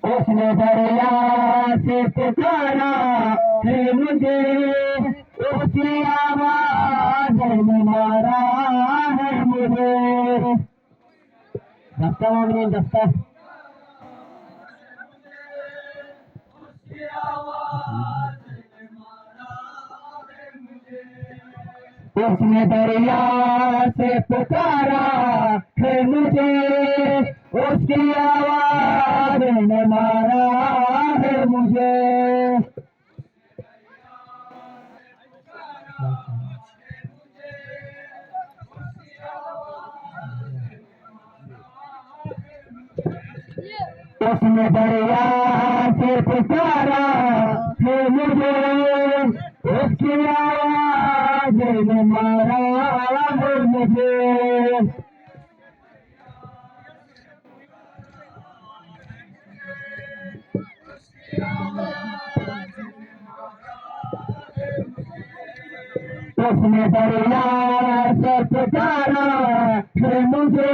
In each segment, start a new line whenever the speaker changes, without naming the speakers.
उसने दरिया से पुकारा है मुझे, उसकी आवाज ने मारा है मुझे। दस्ता मांगने दस्ता उसने दरिया से पुकारा है मुझे, उसकी आवाज ने मारा है मुझे। उसने दरिया से पुकारा है मुझे, उसकी आवाज ने मारा है मुझे। उसने दरिया से पुकारा है मुझे,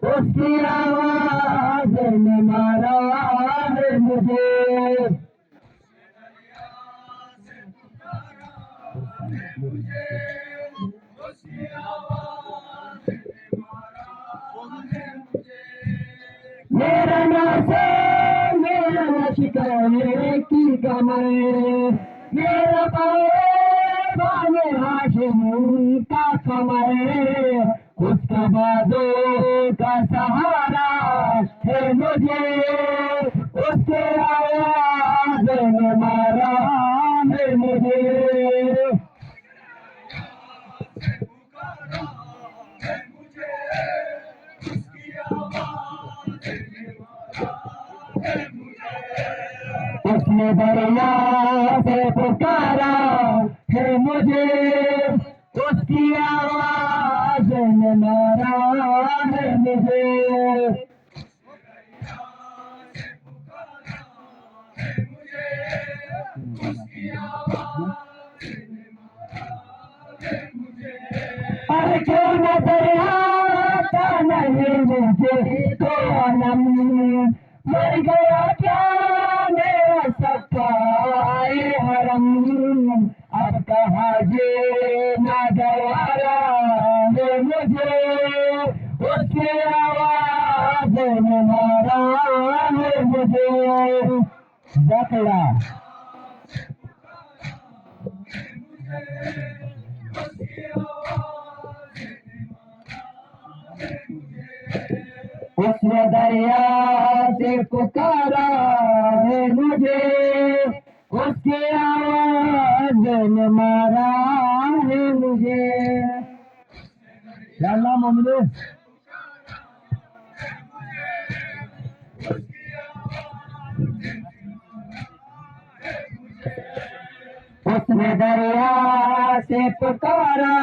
उसकी आवाज ने मारा है मुझे। मेरा नासे मेरा शिकारे की कमर, मेरा बाने हाशिम का कमर, उसका बादों का सहारा है मुझे, उसके आवाज ने मारा है मुझे। उसने दरिया से पुकारा है मुझे, उसकी आवाज ने मारा है मुझे। अरे क्यों नजर आता नहीं मुझे तो आलम, मर गया क्या मेरा सफाई हरम, अब कहा ये नागवारा है मुझे, उसकी आवाज ने मारा है मुझे। जकड़ा उसने दरिया से पुकारा है मुझे, उसकी आवाज ने मारा है मुझे। क्या नाम हमने उसने दरिया से पुकारा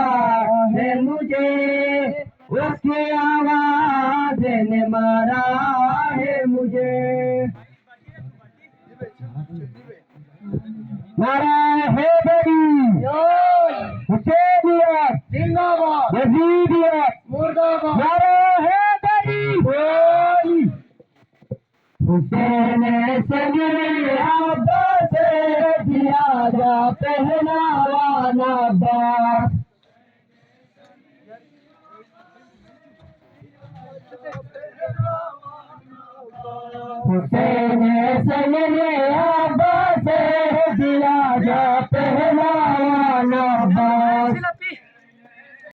है मुझे, उसकी आवाज ने मारा है मुझे। मारा है बड़ी हुसैनियत जिंदाबाद, यजीदियत मुर्दाबाद, मारा है बड़ी हुसैन सगरे अब्बास दिया जा पहनावाना बाप। हुसैन सगरे